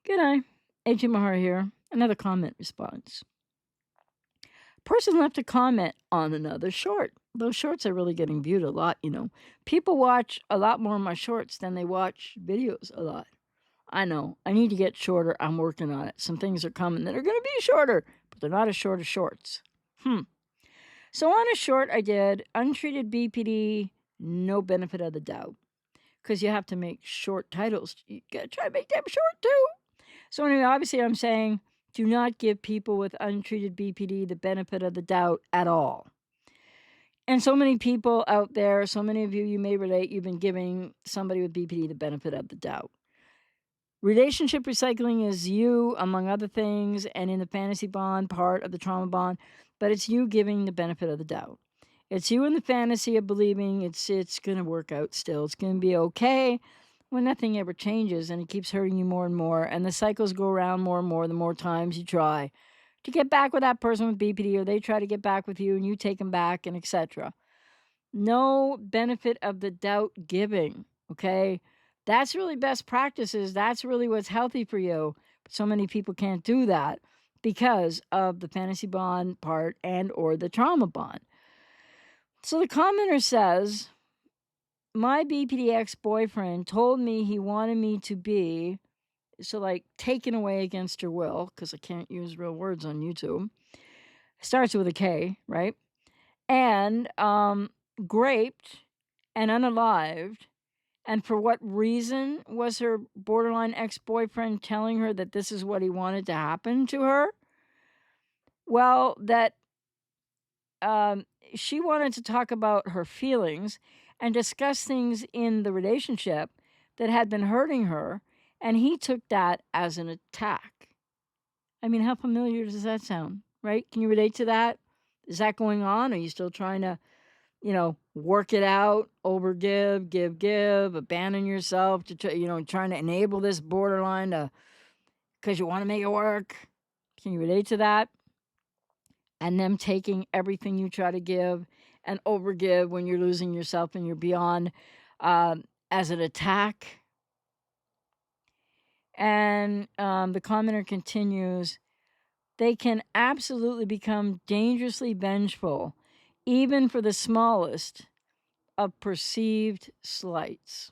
G'day, ajmahari here. Another comment response. Person left a comment on another short. Those shorts are really getting viewed a lot, People watch a lot more of my shorts than they watch videos a lot. I know. I need to get shorter. I'm working on it. Some things are coming that are going to be shorter, but they're not as short as shorts. So on a short I did, untreated BPD, no benefit of the doubt. Because you have to make short titles. You got to try to make them short too. So anyway, obviously I'm saying do not give people with untreated BPD the benefit of the doubt at all. And so many people out there, so many of you may relate, you've been giving somebody with BPD the benefit of the doubt. Relationship recycling is you, among other things, and in the fantasy bond part of the trauma bond, but it's you giving the benefit of the doubt. It's you in the fantasy of believing it's going to work out still. It's going to be okay when nothing ever changes and it keeps hurting you more and more. And the cycles go around more and more the more times you try to get back with that person with BPD, or they try to get back with you and you take them back, and etc. No benefit of the doubt giving, okay? That's really best practices. That's really what's healthy for you. But so many people can't do that because of the fantasy bond part and or the trauma bond. So the commenter says, my BPD ex-boyfriend told me he wanted me to be, so like taken away against your will, because I can't use real words on YouTube. Starts with a K, right? And raped and unalived. And for what reason was her borderline ex-boyfriend telling her that this is what he wanted to happen to her? Well, that she wanted to talk about her feelings and discuss things in the relationship that had been hurting her, and he took that as an attack. I mean, how familiar does that sound, right? Can you relate to that? Is that going on? Are you still trying to, work it out, overgive, give, abandon yourself to, trying to enable this borderline because you want to make it work? Can you relate to that? And them taking everything you try to give and overgive when you're losing yourself and you're beyond as an attack. And the commenter continues, they can absolutely become dangerously vengeful, even for the smallest of perceived slights.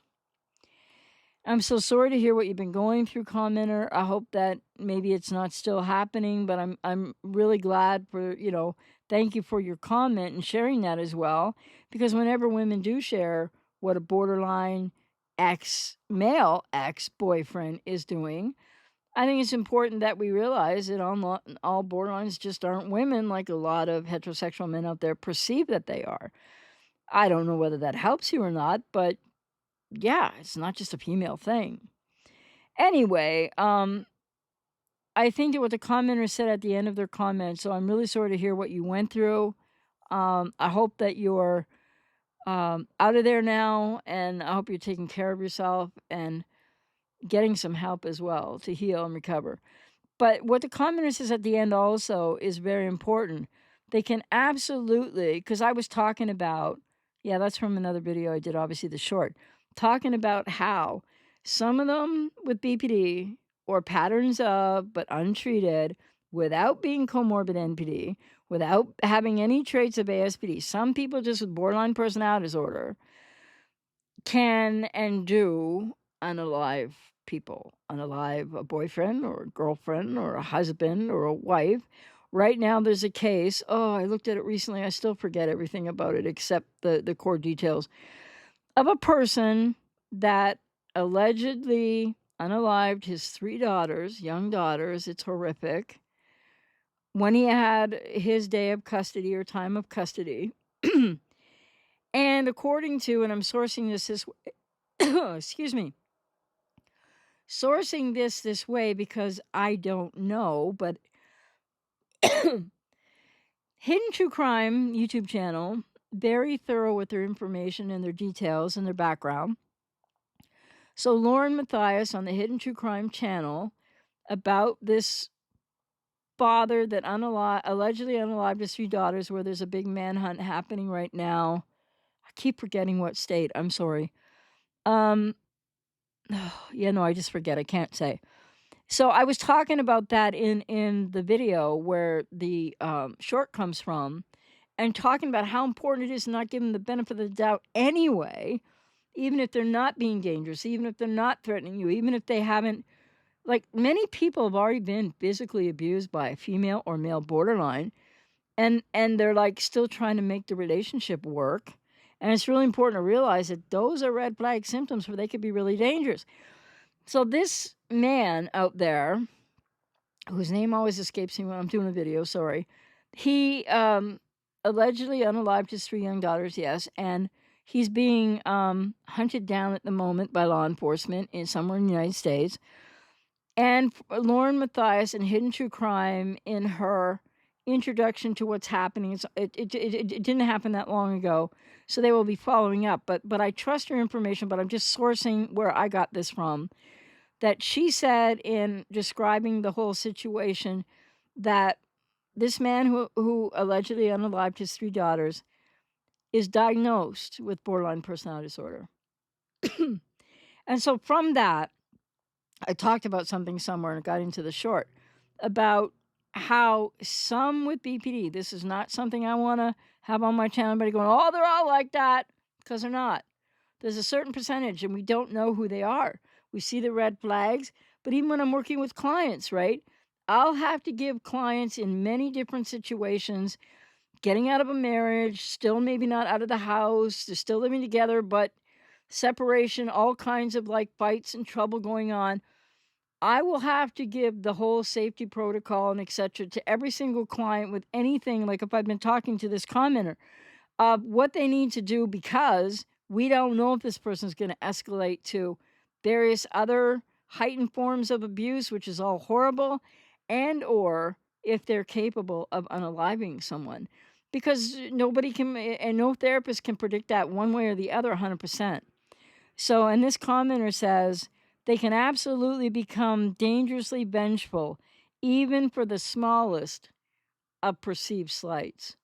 I'm so sorry to hear what you've been going through, commenter. I hope that maybe it's not still happening, but I'm really glad for, thank you for your comment and sharing that as well. Because whenever women do share what a borderline male ex-boyfriend is doing, I think it's important that we realize that all borderlines just aren't women like a lot of heterosexual men out there perceive that they are. I don't know whether that helps you or not, but yeah, it's not just a female thing. Anyway, I think that what the commenters said at the end of their comment, so I'm really sorry to hear what you went through. I hope that you're out of there now, and I hope you're taking care of yourself and getting some help as well to heal and recover. But what the commenter says at the end also is very important. They can absolutely, because I was talking about, yeah, that's from another video I did, obviously the short, talking about how some of them with BPD or patterns of, but untreated, without being comorbid NPD, without having any traits of ASPD, some people just with borderline personality disorder can and do unalive people, unalive a boyfriend or a girlfriend or a husband or a wife. Right now there's a case, I looked at it recently, I still forget everything about it except the core details, of a person that allegedly unalived his 3 daughters, young daughters. It's horrific. When he had his day of custody or time of custody. And according to, and I'm sourcing this way, excuse me, sourcing this way because I don't know, but Hidden True Crime YouTube channel, very thorough with their information and their details and their background. So Lauren Matthias on the Hidden True Crime channel about this father that allegedly unalived his 3 daughters, where there's a big manhunt happening right now. I keep forgetting what state. I'm sorry. I just forget. I can't say. So I was talking about that in the video where the short comes from, and talking about how important it is to not give them the benefit of the doubt anyway, even if they're not being dangerous, even if they're not threatening you, even if they haven't. Like, many people have already been physically abused by a female or male borderline, and they're, like, still trying to make the relationship work, and it's really important to realize that those are red flag symptoms where they could be really dangerous. So this man out there, whose name always escapes me when I'm doing a video, sorry, he, allegedly unalived his 3 young daughters, yes, and he's being, hunted down at the moment by law enforcement in somewhere in the United States. And Lauren Matthias in Hidden True Crime, in her introduction to what's happening, it didn't happen that long ago, so they will be following up. But I trust her information, but I'm just sourcing where I got this from. That she said in describing the whole situation that this man who allegedly unalived his 3 daughters is diagnosed with borderline personality disorder. And so from that, I talked about something somewhere and got into the short about how some with BPD, this is not something I want to have on my channel. Everybody going, oh, they're all like that, because they're not. There's a certain percentage, and we don't know who they are. We see the red flags, but even when I'm working with clients, right, I'll have to give clients in many different situations, getting out of a marriage, still maybe not out of the house, they're still living together, but separation, all kinds of like fights and trouble going on. I will have to give the whole safety protocol and etc. to every single client with anything, like if I've been talking to this commenter, of what they need to do, because we don't know if this person is going to escalate to various other heightened forms of abuse, which is all horrible, and or if they're capable of unaliving someone. Because nobody can, and no therapist can predict that one way or the other 100%. So, and this commenter says they can absolutely become dangerously vengeful, even for the smallest of perceived slights.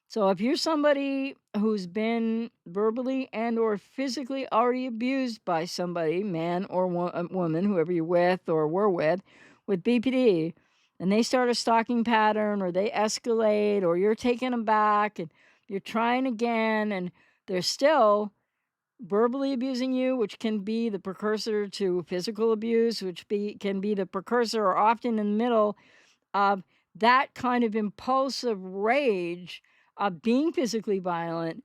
So, if you're somebody who's been verbally and or physically already abused by somebody, man or woman, whoever you're with or were with BPD, and they start a stalking pattern or they escalate or you're taking them back and you're trying again and they're still verbally abusing you, which can be the precursor to physical abuse, which can be the precursor or often in the middle of that kind of impulsive rage of being physically violent.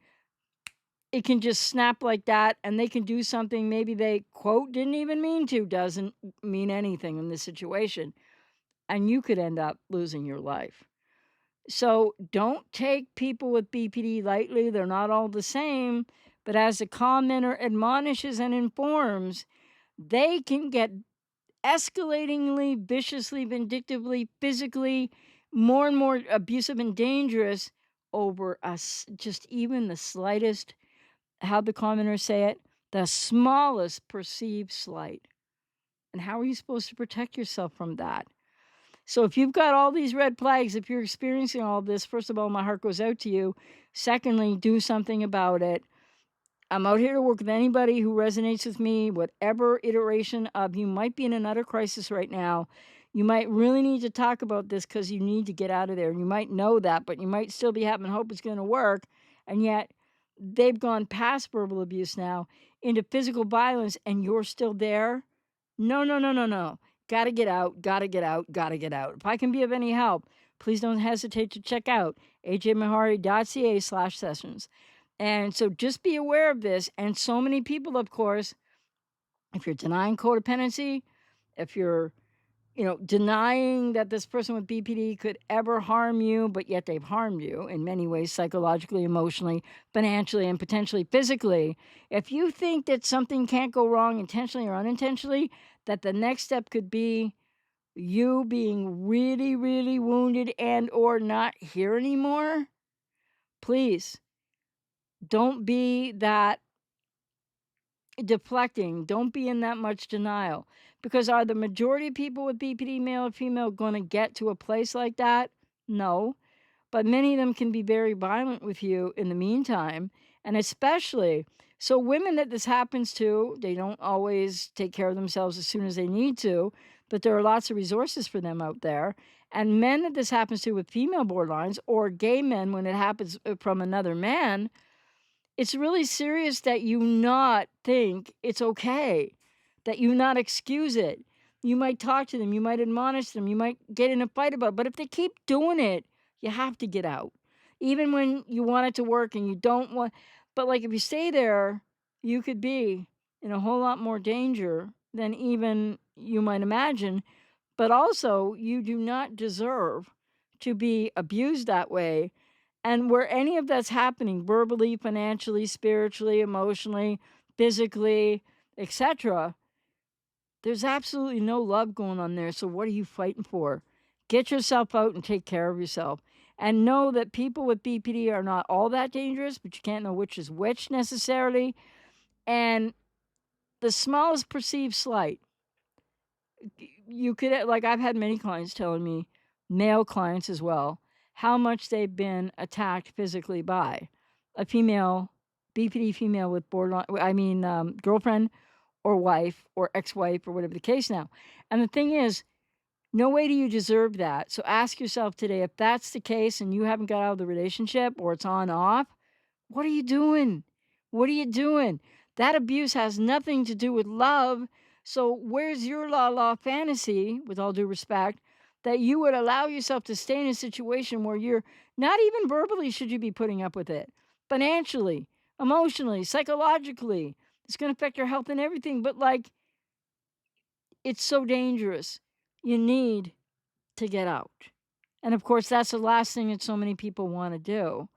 It can just snap like that, and they can do something maybe they, quote, didn't even mean to, doesn't mean anything in this situation, and you could end up losing your life. So don't take people with BPD lightly. They're not all the same. But as the commenter admonishes and informs, they can get escalatingly, viciously, vindictively, physically, more and more abusive and dangerous over us. Just even the slightest, how the commenters say it, the smallest perceived slight. And how are you supposed to protect yourself from that? So if you've got all these red flags, if you're experiencing all this, first of all, my heart goes out to you. Secondly, do something about it. I'm out here to work with anybody who resonates with me, whatever iteration of you might be in another crisis right now. You might really need to talk about this because you need to get out of there. And you might know that, but you might still be having hope it's going to work. And yet they've gone past verbal abuse now into physical violence and you're still there. No, no, no, no, no. Gotta get out, gotta get out, gotta get out. If I can be of any help, please don't hesitate to check out ajmahari.ca/sessions. And so just be aware of this. And so many people, of course, if you're denying codependency, if you're, denying that this person with BPD could ever harm you, but yet they've harmed you in many ways, psychologically, emotionally, financially, and potentially physically. If you think that something can't go wrong intentionally or unintentionally, that the next step could be you being really, really wounded and or not here anymore, please don't be that deflecting. Don't be in that much denial. Because are the majority of people with BPD, male or female, going to get to a place like that? No. But many of them can be very violent with you in the meantime. And especially So women that this happens to, they don't always take care of themselves as soon as they need to, but there are lots of resources for them out there. And men that this happens to with female borderlines, or gay men when it happens from another man, it's really serious that you not think it's okay, that you not excuse it. You might talk to them, you might admonish them, you might get in a fight about it, but if they keep doing it, you have to get out. Even when you want it to work and you don't want, but like if you stay there, you could be in a whole lot more danger than even you might imagine. But also, you do not deserve to be abused that way. And where any of that's happening, verbally, financially, spiritually, emotionally, physically, etc., there's absolutely no love going on there. So what are you fighting for? Get yourself out and take care of yourself. And know that people with BPD are not all that dangerous, but you can't know which is which necessarily. And the smallest perceived slight, you could, like, I've had many clients telling me, male clients as well, how much they've been attacked physically by a female, BPD female with borderline, girlfriend or wife or ex-wife or whatever the case now. And the thing is, no way do you deserve that. So ask yourself today, if that's the case and you haven't got out of the relationship or it's on off, what are you doing? What are you doing? That abuse has nothing to do with love. So where's your la fantasy, with all due respect, that you would allow yourself to stay in a situation where you're not even verbally should you be putting up with it, financially, emotionally, psychologically. It's going to affect your health and everything. But like, it's so dangerous. You need to get out. And of course, that's the last thing that so many people want to do,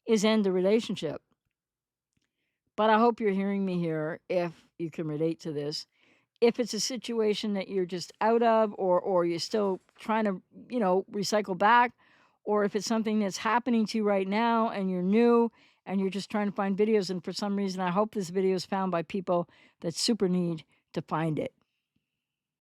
is end the relationship. But I hope you're hearing me here if you can relate to this. If it's a situation that you're just out of, or you're still trying to, recycle back, or if it's something that's happening to you right now and you're new and you're just trying to find videos, and for some reason I hope this video is found by people that super need to find it.